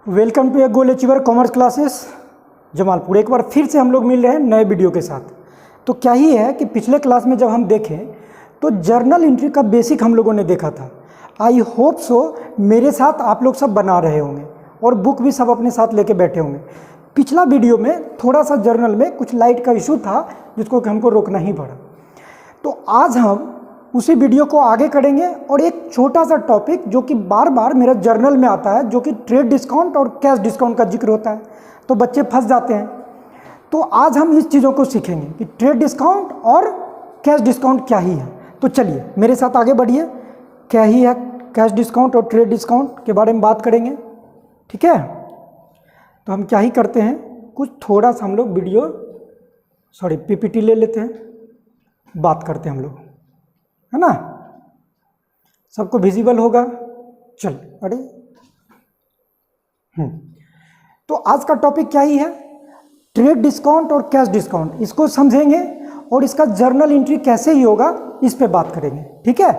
Welcome to a goal achiever commerce classes Jamalpur. एक बार फिर से हम लोग मिल रहे हैं नए वीडियो के साथ। तो क्या ही है कि पिछले क्लास में जब हम देखें तो जर्नल एंट्री का बेसिक हम लोगों ने देखा था। आई होप सो मेरे साथ आप लोग सब बना रहे होंगे और बुक भी सब अपने साथ लेके बैठे होंगे। पिछला वीडियो में थोड़ा सा जर्नल में कुछ लाइट का इशू था जिसको कि हमको रोकना ही पड़ा। तो आज हम उसी वीडियो को आगे करेंगे और एक छोटा सा टॉपिक जो कि बार बार मेरे जर्नल में आता है, जो कि ट्रेड डिस्काउंट और कैश डिस्काउंट का जिक्र होता है, तो बच्चे फंस जाते हैं। तो आज हम इस चीज़ों को सीखेंगे कि ट्रेड डिस्काउंट और कैश डिस्काउंट क्या ही है। तो चलिए मेरे साथ आगे बढ़िए, क्या ही है कैश डिस्काउंट और ट्रेड डिस्काउंट के बारे में बात करेंगे। ठीक है, तो हम क्या ही करते हैं, कुछ थोड़ा सा हम लोग पीपीटी ले लेते हैं, बात करते हैं हम लोग, है ना। सबको विजिबल होगा। चल अरे तो आज का टॉपिक क्या ही है, ट्रेड डिस्काउंट और कैश डिस्काउंट। इसको समझेंगे और इसका जर्नल एंट्री कैसे ही होगा इस पे बात करेंगे। ठीक है,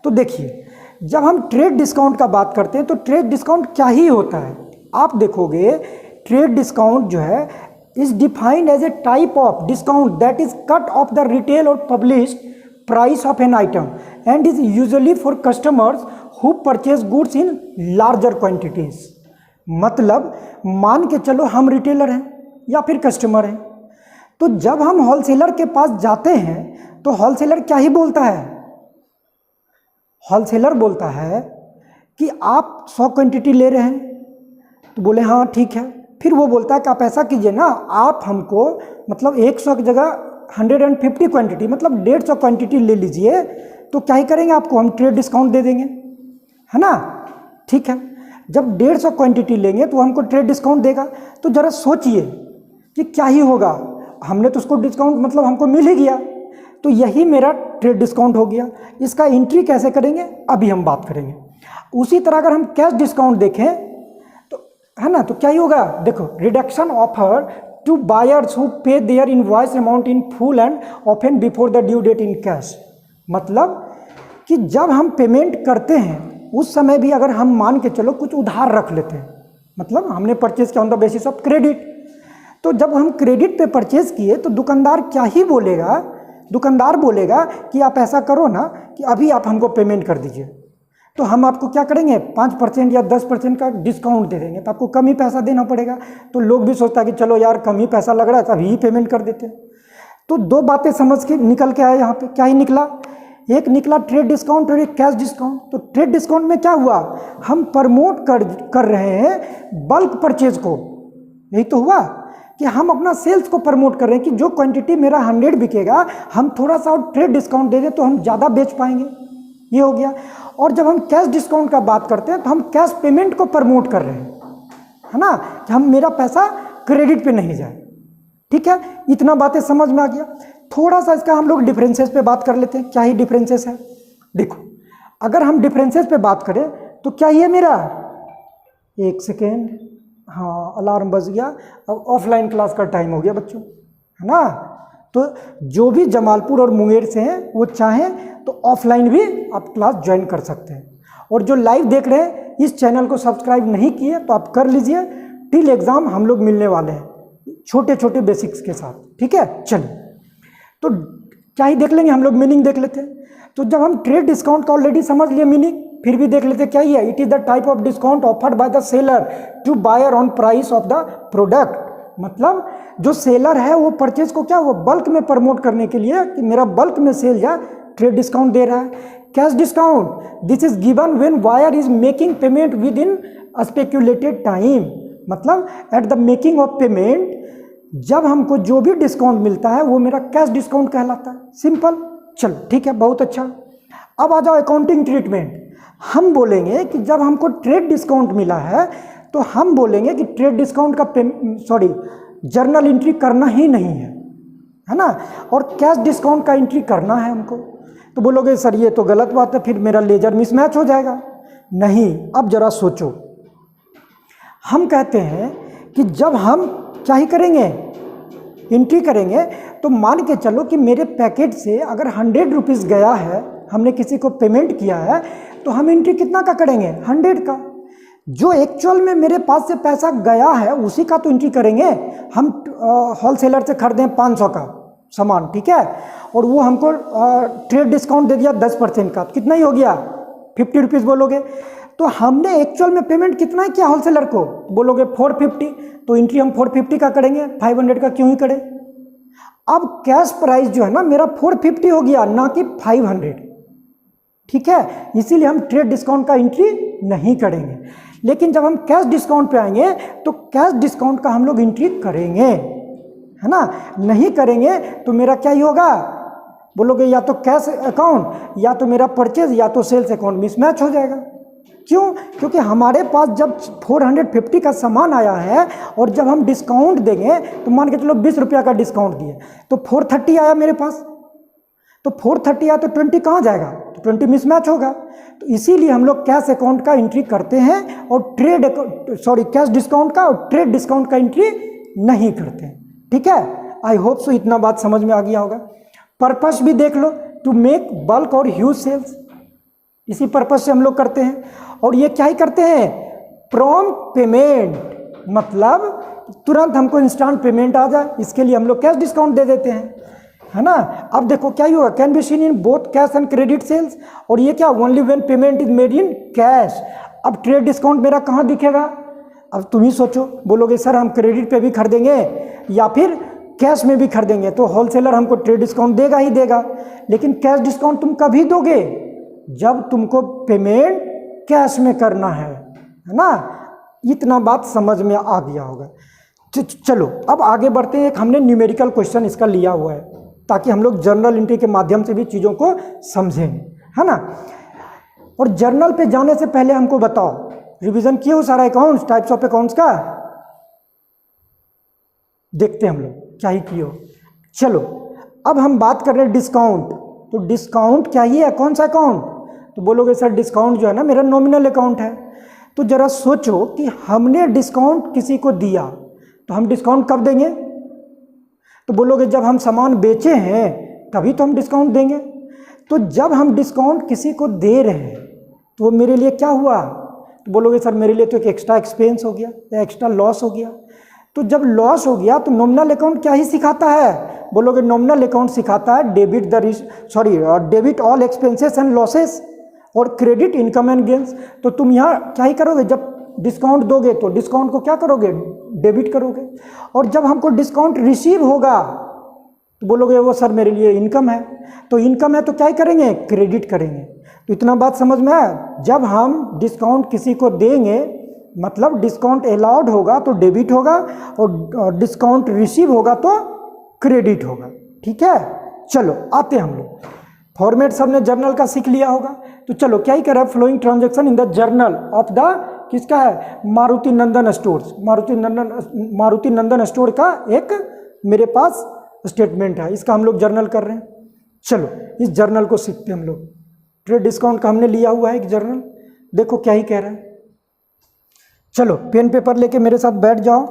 तो देखिए जब हम ट्रेड डिस्काउंट का बात करते हैं तो ट्रेड डिस्काउंट क्या ही होता है। आप देखोगे ट्रेड डिस्काउंट जो है is defined as a type of discount that is cut off the retail or published price of an item and is usually for customers who purchase goods in larger quantities। मतलब मान के चलो हम retailer हैं या फिर customer हैं, तो जब हम होलसेलर के पास जाते हैं तो होलसेलर क्या ही बोलता है, होलसेलर बोलता है कि आप 100 क्वांटिटी ले रहे हैं, तो बोले हाँ ठीक है। फिर वो बोलता है कि आप ऐसा कीजिए ना, आप हमको मतलब 100 की जगह 150 क्वांटिटी मतलब 150 क्वांटिटी ले लीजिए, तो क्या ही करेंगे, आपको हम ट्रेड डिस्काउंट दे देंगे, है ना। ठीक है, जब 150 क्वांटिटी लेंगे तो हमको ट्रेड डिस्काउंट देगा। तो ज़रा सोचिए कि क्या ही होगा, हमने तो उसको डिस्काउंट मतलब हमको मिल ही गया, तो यही मेरा ट्रेड डिस्काउंट हो गया। इसका एंट्री कैसे करेंगे अभी हम बात करेंगे। उसी तरह अगर हम कैश डिस्काउंट देखें तो है ना, तो क्या ही होगा, देखो reduction offer to buyers who pay their invoice amount in full and often before the due date in cash। मतलब कि जब हम पेमेंट करते हैं उस समय भी अगर हम मान के चलो कुछ उधार रख लेते हैं, मतलब हमने परचेज किया on the basis of credit, तो जब हम क्रेडिट पे परचेज किए तो दुकानदार क्या ही बोलेगा, दुकानदार बोलेगा कि आप ऐसा करो ना कि अभी आप हमको पेमेंट कर दीजिए, तो हम आपको क्या करेंगे 5% या 10% का डिस्काउंट दे देंगे, तो आपको कम ही पैसा देना पड़ेगा। तो लोग भी सोचता है कि चलो यार कम ही पैसा लग रहा है तो अभी ही पेमेंट कर देते। तो दो बातें समझ के निकल के आए यहाँ पे, क्या ही निकला, एक निकला ट्रेड डिस्काउंट और एक कैश डिस्काउंट। तो ट्रेड डिस्काउंट में क्या हुआ, हम प्रमोट कर रहे हैं बल्क परचेज को, यही तो हुआ कि हम अपना सेल्स को प्रमोट कर रहे हैं कि जो क्वांटिटी मेरा 100 बिकेगा हम थोड़ा सा और ट्रेड डिस्काउंट दे दें तो हम ज़्यादा बेच पाएंगे, ये हो गया। और जब हम कैश डिस्काउंट का बात करते हैं तो हम कैश पेमेंट को प्रमोट कर रहे हैं, है ना, कि हम मेरा पैसा क्रेडिट पे नहीं जाए। ठीक है, इतना बातें समझ में आ गया। थोड़ा सा इसका हम लोग डिफरेंसेस पे बात कर लेते हैं, क्या ही डिफरेंसेस है। देखो अगर हम डिफरेंसेस पे बात करें तो क्या ये मेरा, एक सेकेंड, हाँ अलार्म बज गया, अब ऑफलाइन क्लास का टाइम हो गया बच्चों, है ना। तो जो भी जमालपुर और मुंगेर से हैं वो चाहें तो ऑफलाइन भी आप क्लास ज्वाइन कर सकते हैं। और जो लाइव देख रहे हैं इस चैनल को सब्सक्राइब नहीं किए तो आप कर लीजिए, टिल एग्ज़ाम हम लोग मिलने वाले हैं छोटे छोटे बेसिक्स के साथ। ठीक है, चलिए तो क्या ही देख लेंगे हम लोग, मीनिंग देख लेते हैं। तो जब हम ट्रेड डिस्काउंट का ऑलरेडी समझ लिए मीनिंग, फिर भी देख लेते क्या ही है, it is the type of discount offered by the seller to buyer on price of the product. मतलब जो सेलर है वो परचेज को क्या, वो बल्क में प्रमोट करने के लिए कि मेरा बल्क में सेल जाए, ट्रेड डिस्काउंट दे रहा है। Cash discount, this is given when buyer is making payment with in speculated time. मतलब at the making of payment जब हमको जो भी डिस्काउंट मिलता है वो मेरा कैश डिस्काउंट कहलाता है। सिंपल, चलो ठीक है, बहुत अच्छा। अब आ जाओ अकाउंटिंग ट्रीटमेंट। हम बोलेंगे कि जब हमको ट्रेड डिस्काउंट मिला है तो हम बोलेंगे कि ट्रेड डिस्काउंट का जर्नल एंट्री करना ही नहीं है ना, और कैश डिस्काउंट का एंट्री करना है हमको। तो बोलोगे सर ये तो गलत बात है, फिर मेरा लेजर मिसमैच हो जाएगा। नहीं, अब जरा सोचो, हम कहते हैं कि जब हम क्या ही करेंगे, एंट्री करेंगे, तो मान के चलो कि मेरे पैकेट से अगर 100 रुपीज़ गया है, हमने किसी को पेमेंट किया है, तो हम एंट्री कितना का करेंगे, 100 का। जो एक्चुअल में मेरे पास से पैसा गया है उसी का तो एंट्री करेंगे। हम होलसेलर से खरीदें 500 का सामान, ठीक है, और वो हमको ट्रेड डिस्काउंट दे दिया 10% का, तो कितना ही हो गया, 50 रुपीज़ बोलोगे। तो हमने एक्चुअल में पेमेंट कितना ही किया होलसेलर को, बोलोगे 450, तो एंट्री हम 450 का करेंगे, 500 का क्यों ही करें। अब कैश प्राइस जो है ना मेरा 450 हो गया, ना कि 500, ठीक है, इसीलिए हम ट्रेड डिस्काउंट का एंट्री नहीं करेंगे। लेकिन जब हम कैश डिस्काउंट पे आएंगे तो कैश डिस्काउंट का हम लोग एंट्री करेंगे, है ना। नहीं करेंगे तो मेरा क्या ही होगा, बोलोगे या तो कैश अकाउंट या तो मेरा परचेज या तो सेल्स अकाउंट मिसमैच हो जाएगा। क्यों? क्योंकि हमारे पास जब 450 का सामान आया है और जब हम डिस्काउंट देंगे तो मान के चलो 20 रुपया का डिस्काउंट दिए तो 430 आया मेरे पास, तो 430 आया तो 20 कहाँ जाएगा, तो 20 मिसमैच होगा। तो इसीलिए हम लोग कैश अकाउंट का एंट्री करते हैं और कैश डिस्काउंट का और ट्रेड डिस्काउंट का एंट्री नहीं करते हैं, ठीक है। आई होप सो इतना बात समझ में आ गया होगा। पर्पस भी देख लो, टू मेक बल्क और ह्यूज सेल्स, इसी पर्पस से हम लोग करते हैं। और ये क्या ही करते हैं, प्रॉम्प्ट पेमेंट, मतलब तुरंत हमको इंस्टेंट पेमेंट आ जाए, इसके लिए हम लोग कैश डिस्काउंट दे देते हैं, है ना। अब देखो क्या ही होगा, can be seen in both cash and credit sales, और ये क्या, only when payment is made in cash. अब ट्रेड डिस्काउंट मेरा कहाँ दिखेगा, अब तुम ही सोचो, बोलोगे सर हम क्रेडिट पे भी खरीदेंगे या फिर कैश में भी खरीदेंगे, तो होलसेलर हमको ट्रेड डिस्काउंट देगा ही देगा, लेकिन कैश डिस्काउंट तुम कभी दोगे जब तुमको पेमेंट कैश में करना है ना। इतना बात समझ में आ गया होगा। चलो अब आगे बढ़ते हैं। एक हमने न्यूमेरिकल क्वेश्चन इसका लिया हुआ है ताकि हम लोग जर्नल एंट्री के माध्यम से भी चीज़ों को समझें, है ना। और जर्नल पे जाने से पहले हमको बताओ, रिवीजन किए हो सारा अकाउंट्स, टाइप्स ऑफ अकाउंट्स का, देखते हैं हम लोग क्या ही किए हो। चलो अब हम बात कर रहे हैं डिस्काउंट। तो डिस्काउंट क्या ही है, कौन सा अकाउंट, तो बोलोगे सर डिस्काउंट जो है ना मेरा नॉमिनल अकाउंट है। तो जरा सोचो कि हमने डिस्काउंट किसी को दिया तो हम डिस्काउंट कब देंगे, तो बोलोगे जब हम सामान बेचे हैं तभी तो हम डिस्काउंट देंगे। तो जब हम डिस्काउंट किसी को दे रहे हैं तो वो मेरे लिए क्या हुआ, तो बोलोगे सर मेरे लिए तो एक एक्स्ट्रा एक्सपेंस हो गया या एक्स्ट्रा लॉस हो गया। तो जब लॉस हो गया तो नॉमिनल अकाउंट क्या ही सिखाता है, बोलोगे नॉमिनल अकाउंट सिखाता है debit all expenses and losses और क्रेडिट इनकम एंड गेन्स। तो तुम यहाँ क्या ही करोगे, जब डिस्काउंट दोगे तो डिस्काउंट को क्या करोगे, डेबिट करोगे। और जब हमको डिस्काउंट रिसीव होगा तो बोलोगे वो सर मेरे लिए इनकम है, तो इनकम है तो क्या ही करेंगे, क्रेडिट करेंगे। तो इतना बात समझ में आया। जब हम डिस्काउंट किसी को देंगे मतलब डिस्काउंट अलाउड होगा तो डेबिट होगा और डिस्काउंट रिसीव होगा तो क्रेडिट होगा, ठीक है। चलो आते हैं हम लोग, फॉर्मेट सबने जर्नल का सीख लिया होगा। तो चलो क्या ही कर रहा है, flowing transaction in the journal of the, किसका है, मारुति नंदन स्टोर्स। मारुति नंदन स्टोर का एक मेरे पास स्टेटमेंट है, इसका हम लोग जर्नल कर रहे हैं। चलो इस जर्नल को सीखते हैं हम लोग। ट्रेड डिस्काउंट का हमने लिया हुआ है एक जर्नल, देखो क्या ही कह रहा है। चलो पेन पेपर लेके मेरे साथ बैठ जाओ,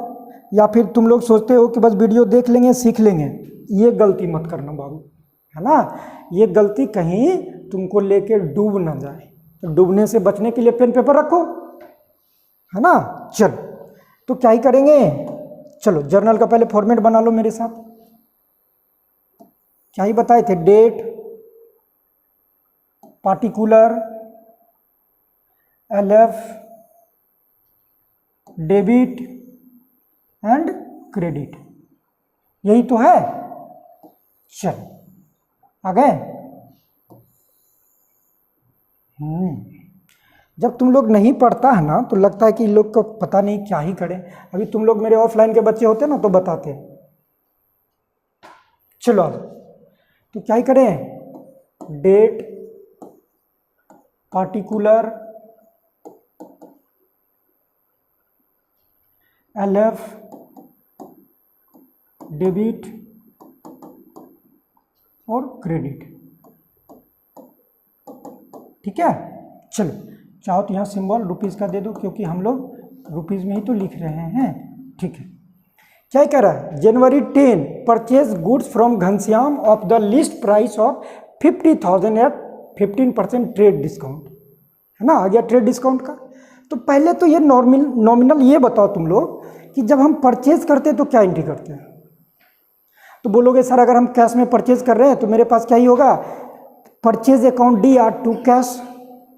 या फिर तुम लोग सोचते हो कि बस वीडियो देख लेंगे सीख लेंगे, ये गलती मत करना बाबू, है ना। ये गलती कहीं तुमको लेके डूब ना जाए, तो डूबने से बचने के लिए पेन पेपर रखो, है ना। चलो तो क्या ही करेंगे, चलो जर्नल का पहले फॉर्मेट बना लो मेरे साथ। क्या ही बताए थे, date, particular, LF, debit and credit, यही तो है। चलो आ गए। जब तुम लोग नहीं पढ़ता है ना तो लगता है कि इन लोग को पता नहीं क्या ही करें। अभी तुम लोग मेरे ऑफलाइन के बच्चे होते ना तो बताते। चलो अब तो क्या ही करें, डेट, पार्टिकुलर, LF, डेबिट और क्रेडिट, ठीक है। चलो चाहो तो यहाँ सिंबल रुपीज़ का दे दो क्योंकि हम लोग रुपीज़ में ही तो लिख रहे हैं, ठीक है। क्या कह रहा है, January 10 purchase goods from Ghanshyam of the list price of 50,000 at 15% trade discount, है ना। आ गया ट्रेड डिस्काउंट का। तो पहले तो ये नॉमिनल ये बताओ तुम लोग कि जब हम परचेज करते हैं तो क्या एंट्री करते हैं। तो बोलोगे सर अगर हम कैश में परचेज कर रहे हैं तो मेरे पास क्या ही होगा, purchase account DR to cash.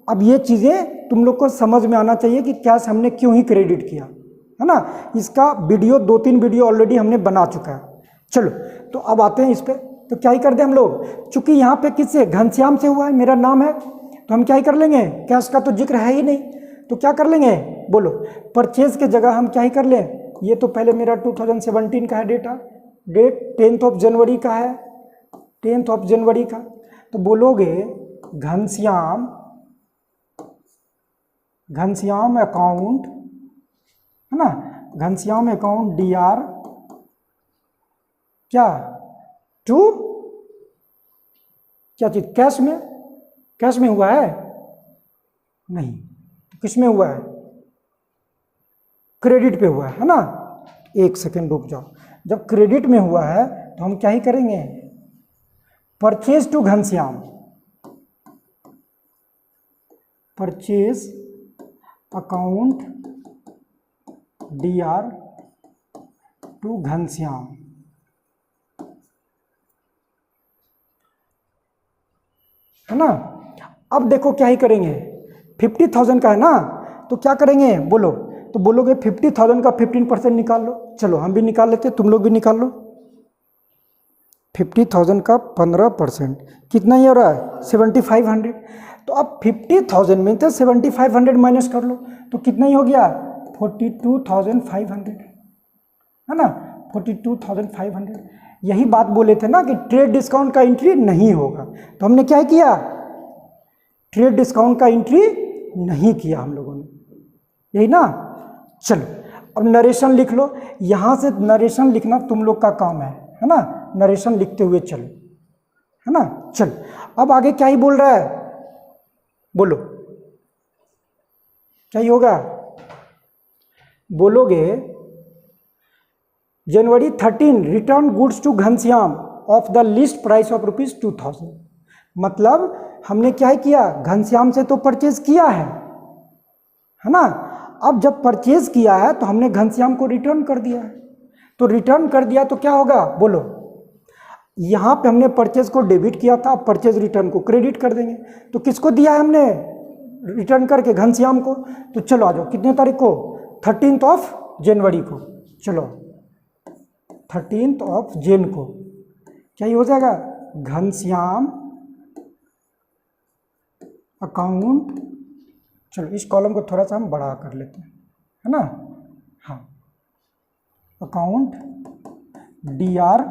अब ये चीज़ें तुम लोग को समझ में आना चाहिए कि कैश हमने क्यों ही क्रेडिट किया, है ना। इसका वीडियो 2-3 वीडियो ऑलरेडी हमने बना चुका है। चलो तो अब आते हैं इस पर। तो क्या ही कर दें हम लोग, चूंकि यहाँ पे किससे, घनश्याम से हुआ है, मेरा नाम है, तो हम क्या ही कर लेंगे, कैश का तो जिक्र है ही नहीं, तो क्या कर लेंगे बोलो, परचेज के जगह हम क्या ही कर लें, ये तो पहले मेरा 2017 का है डेटा, डेट 10 जनवरी का है, 10 जनवरी का। तो बोलोगे घनश्याम अकाउंट, है ना, घनश्याम अकाउंट DR क्या टू क्या चीज, कैश में हुआ है नहीं, तो किस में हुआ है, क्रेडिट पे हुआ है ना। एक सेकेंड रुक जाओ, जब क्रेडिट में हुआ है तो हम क्या ही करेंगे, purchase to Ghanshyam, purchase account DR to Ghanshyam, है ना। अब देखो क्या ही करेंगे, 50,000 का है ना, तो क्या करेंगे बोलो, तो बोलोगे 50,000 का 15% निकाल लो। चलो हम भी निकाल लेते, तुम लोग भी निकाल लो। 50,000 का 15% कितना ही हो रहा है, 7,500। तो अब 50,000 में तो 7,500 माइनस कर लो, तो कितना ही हो गया, 42,500, है ना, 42,500। यही बात बोले थे ना कि ट्रेड डिस्काउंट का एंट्री नहीं होगा, तो हमने क्या किया, ट्रेड डिस्काउंट का एंट्री नहीं किया हम लोगों ने, यही ना। चलो अब नरेशन लिख लो, यहाँ से नरेशन लिखना तुम लोग का काम है ना, नरेशन लिखते हुए चलो, है ना। चलो अब आगे क्या ही बोल रहा है, बोलो क्या ही होगा, बोलोगे January 13 return goods to Ghanshyam of the list price of ₹2,000। मतलब हमने क्या किया, घनश्याम से तो परचेज किया है ना। अब जब परचेज किया है तो हमने घनश्याम को रिटर्न कर दिया है, तो रिटर्न कर दिया तो क्या होगा बोलो, यहाँ पे हमने परचेज को डेबिट किया था, परचेज रिटर्न को क्रेडिट कर देंगे। तो किसको दिया है हमने रिटर्न करके, घनश्याम को। तो चलो आ जाओ, कितने तारीख को, 13 जनवरी को। चलो 13 जन को क्या ही हो जाएगा, घनश्याम अकाउंट, चलो इस कॉलम को थोड़ा सा हम बड़ा कर लेते हैं, है ना। हाँ, account DR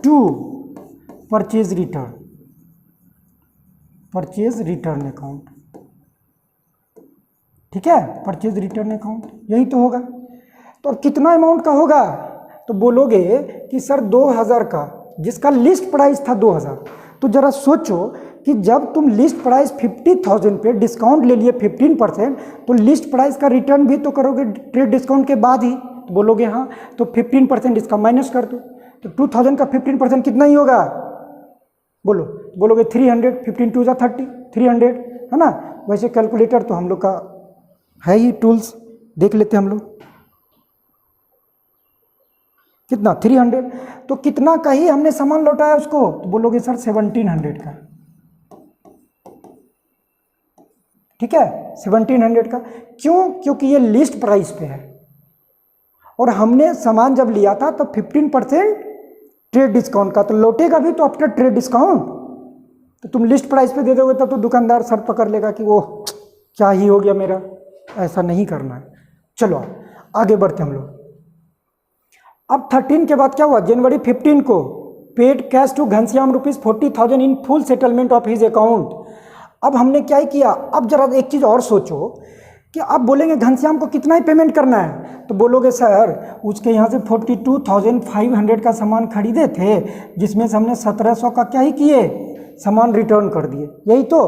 to purchase return account, ठीक है, परचेज रिटर्न अकाउंट यही तो होगा। तो अब कितना अमाउंट का होगा, तो बोलोगे कि सर 2,000 का, जिसका लिस्ट प्राइस था 2,000। तो जरा सोचो कि जब तुम लिस्ट प्राइस 50,000 पे डिस्काउंट ले लिए 15%, तो लिस्ट प्राइस का रिटर्न भी तो करोगे ट्रेड डिस्काउंट के बाद ही। तो बोलोगे हाँ, तो 15% इसका माइनस कर दो, तो 2,000 का 15% कितना ही होगा बोलो, बोलोगे 300, 15 2 30, 300, है ना। वैसे कैलकुलेटर तो हम लोग का है ही, टूल्स देख लेते हम लोग, कितना 300। तो कितना का ही हमने सामान लौटाया उसको, तो बोलोगे सर 1,700 का, ठीक है, 1,700 का। क्यों, क्योंकि ये लिस्ट प्राइस पे है, और हमने सामान जब लिया था तो 15% ट्रेड डिस्काउंट का, तो लौटेगा भी तो आफ्टर ट्रेड डिस्काउंट। तो तुम लिस्ट प्राइस पे दे दोगे तब तो दुकानदार शर्त पकड़ लेगा कि वो क्या ही हो गया मेरा, ऐसा नहीं करना है। चलो आगे बढ़ते हम लोग। अब 13 के बाद क्या हुआ, जनवरी 15 को paid cash to Ghanshyam ₹40,000 in full settlement of his account. अब हमने क्या किया, अब जरा एक चीज़ और सोचो कि आप बोलेंगे घनश्याम को कितना ही पेमेंट करना है, तो बोलोगे सर उसके यहाँ से 42,500 का सामान खरीदे थे, जिसमें से हमने 1,700 का क्या ही किए, सामान रिटर्न कर दिए, यही तो।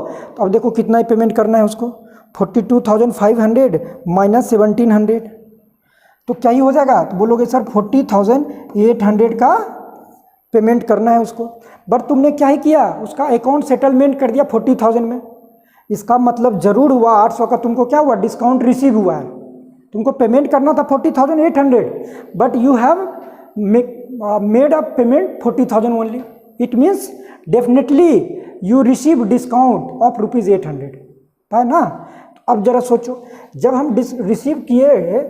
अब देखो कितना ही पेमेंट करना है उसको, 42,500 माइनस 1,700, तो क्या ही हो जाएगा, तो बोलोगे सर 40,800 का पेमेंट करना है उसको। बट तुमने क्या ही किया, उसका अकाउंट सेटलमेंट कर दिया 40,000 में, इसका मतलब जरूर हुआ 800 का तुमको क्या हुआ, डिस्काउंट रिसीव हुआ है। तुमको पेमेंट करना था 40,800, but you have made a payment 40,000 only. It means definitely you receive discount of ₹800, है ना। तो अब जरा सोचो, जब हम रिसीव किए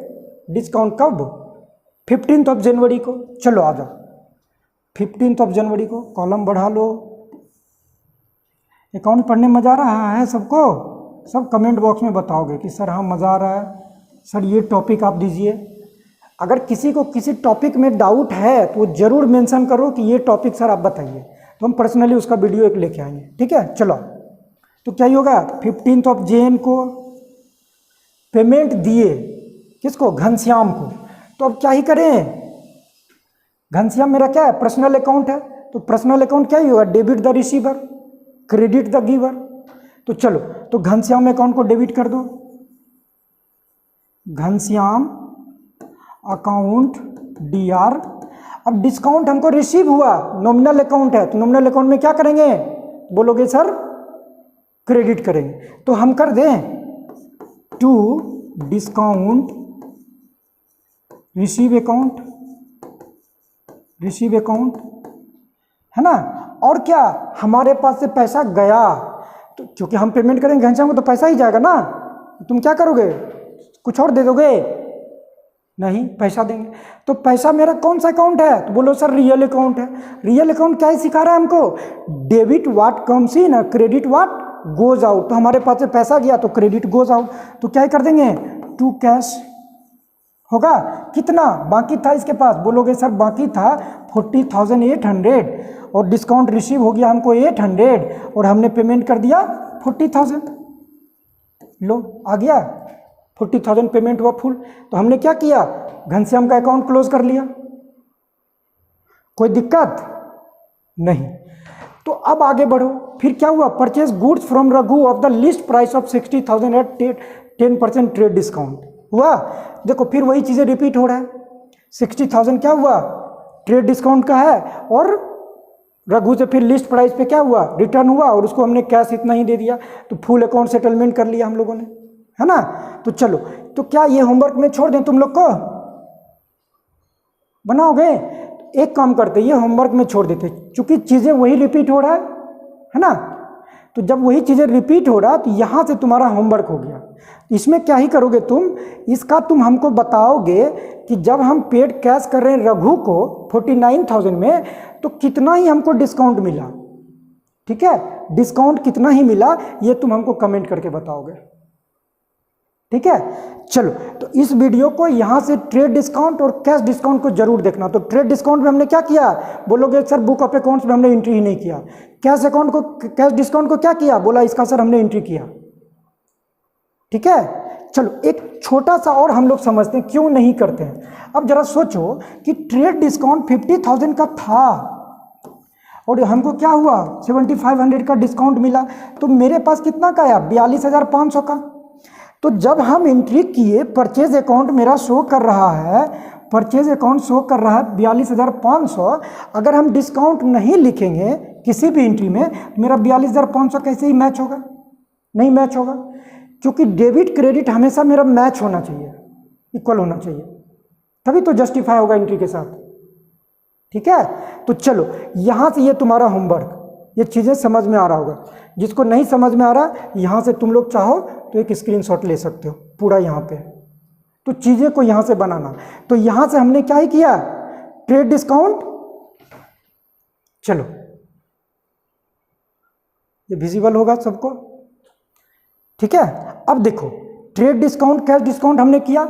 डिस्काउंट कब, 15 जनवरी को। चलो आ जाओ, 15 जनवरी को कॉलम बढ़ा लो। अकाउंट पढ़ने मज़ा आ रहा है सबको? सब कमेंट बॉक्स में बताओगे कि सर हाँ मज़ा आ रहा है, सर ये टॉपिक आप दीजिए। अगर किसी को किसी टॉपिक में डाउट है तो ज़रूर मेंशन करो कि ये टॉपिक सर आप बताइए, तो हम पर्सनली उसका वीडियो एक लेके आएंगे, ठीक है। चलो, तो क्या ही होगा, 15 जैन को पेमेंट दिए, किसको, घनश्याम को। तो अब क्या ही करें, घनश्याम मेरा क्या है, पर्सनल अकाउंट है, तो पर्सनल अकाउंट क्या ही होगा, debit the receiver, credit the giver. तो चलो, तो घनश्याम अकाउंट को डेबिट कर दो, घनश्याम अकाउंट DR। अब डिस्काउंट हमको रिसीव हुआ, नॉमिनल अकाउंट है, तो नॉमिनल अकाउंट में क्या करेंगे, बोलोगे सर क्रेडिट करेंगे। तो हम कर दें to discount receive account, receive account, है ना। और क्या, हमारे पास से पैसा गया, तो क्योंकि हम पेमेंट करेंगे घनश्याम को तो पैसा ही जाएगा ना, तुम क्या करोगे, कुछ और दे दोगे, नहीं पैसा देंगे। तो पैसा मेरा कौन सा अकाउंट है, तो बोलो सर रियल अकाउंट है। रियल अकाउंट क्या ही सिखा रहा है हमको, debit what comes in, credit what goes out. तो हमारे पास से पैसा गया तो क्रेडिट गोज आउट, तो क्या ही कर देंगे, टू कैश होगा। कितना बाकी था इसके पास, बोलोगे सर बाकी था 40,800 और डिस्काउंट रिसीव हो गया हमको 800 और हमने पेमेंट कर दिया 40,000। लो आ गया 40,000 पेमेंट हुआ फुल। तो हमने क्या किया, घनश्याम का अकाउंट क्लोज कर लिया, कोई दिक्कत नहीं। तो अब आगे बढ़ो, फिर क्या हुआ, purchase goods from Raghu of the list price of 60,000 at 10% trade discount हुआ। देखो फिर वही चीज़ें रिपीट हो रहा है, 60,000 क्या हुआ, ट्रेड डिस्काउंट का है, और रघु से फिर लिस्ट प्राइस पे क्या हुआ, रिटर्न हुआ, और उसको हमने कैश इतना ही दे दिया, तो फुल अकाउंट सेटलमेंट कर लिया हम लोगों ने, है ना। तो चलो, तो क्या ये होमवर्क में छोड़ दें तुम लोग को, बनाओगे? एक काम करते, ये होमवर्क में छोड़ देते, क्योंकि चीज़ें वही रिपीट हो रहा है ना। तो जब वही चीज़ें रिपीट हो रहा है तो यहाँ से तुम्हारा होमवर्क हो गया। इसमें क्या ही करोगे तुम, इसका तुम हमको बताओगे कि जब हम पेड कैश कर रहे हैं रघु को 49,000 में, तो कितना ही हमको डिस्काउंट मिला, ठीक है, डिस्काउंट कितना ही मिला, ये तुम हमको कमेंट करके बताओगे, ठीक है। चलो, तो इस वीडियो को यहाँ से ट्रेड डिस्काउंट और कैश डिस्काउंट को जरूर देखना। तो ट्रेड डिस्काउंट में हमने क्या किया, बोलोगे सर बुक ऑफ अकाउंट्स में हमने एंट्री ही नहीं किया। कैश अकाउंट को, कैश डिस्काउंट को क्या किया, बोला इसका सर हमने एंट्री किया, ठीक है। चलो एक छोटा सा और हम लोग समझते हैं क्यों नहीं करते हैं। अब जरा सोचो कि ट्रेड डिस्काउंट 50,000 का था और हमको क्या हुआ 7,500 का डिस्काउंट मिला, तो मेरे पास कितना का आया, 42,500 का। तो जब हम एंट्री किए, परचेज अकाउंट मेरा शो कर रहा है, परचेज अकाउंट शो कर रहा है 42,500। अगर हम डिस्काउंट नहीं लिखेंगे किसी भी एंट्री में, मेरा 42,500 कैसे ही मैच होगा, नहीं मैच होगा, क्योंकि डेबिट क्रेडिट हमेशा मेरा मैच होना चाहिए, इक्वल होना चाहिए, तभी तो जस्टिफाई होगा एंट्री के साथ, ठीक है। तो चलो यहाँ से ये तुम्हारा होमवर्क, ये चीज़ें समझ में आ रहा होगा। जिसको नहीं समझ में आ रहा, यहाँ से तुम लोग चाहो तो एक स्क्रीनशॉट ले सकते हो पूरा यहाँ पे, तो चीज़ें को यहाँ से बनाना। तो यहाँ से हमने क्या ही किया, ट्रेड डिस्काउंट, चलो ये विजिबल होगा सबको, ठीक है। अब देखो ट्रेड डिस्काउंट कैश डिस्काउंट हमने किया।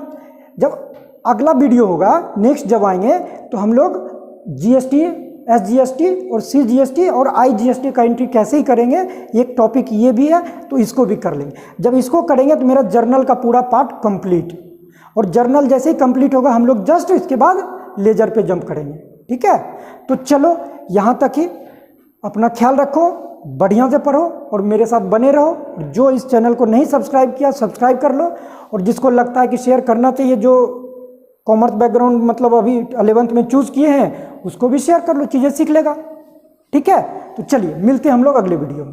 जब अगला वीडियो होगा, नेक्स्ट जब आएंगे, तो हम लोग GST, SGST और CGST और IGST का एंट्री कैसे ही करेंगे, एक टॉपिक ये भी है, तो इसको भी कर लेंगे। जब इसको करेंगे तो मेरा जर्नल का पूरा पार्ट कंप्लीट, और जर्नल जैसे ही कंप्लीट होगा हम लोग जस्ट इसके बाद लेजर पे जंप करेंगे, ठीक है। तो चलो यहाँ तक ही, अपना ख्याल रखो, बढ़िया से पढ़ो और मेरे साथ बने रहो। जो इस चैनल को नहीं सब्सक्राइब किया सब्सक्राइब कर लो, और जिसको लगता है कि शेयर करना चाहिए, जो कॉमर्स बैकग्राउंड मतलब अभी 11th में चूज़ किए हैं, उसको भी शेयर कर लो, चीज़ें सीख लेगा, ठीक है। तो चलिए मिलते हैं हम लोग अगले वीडियो में।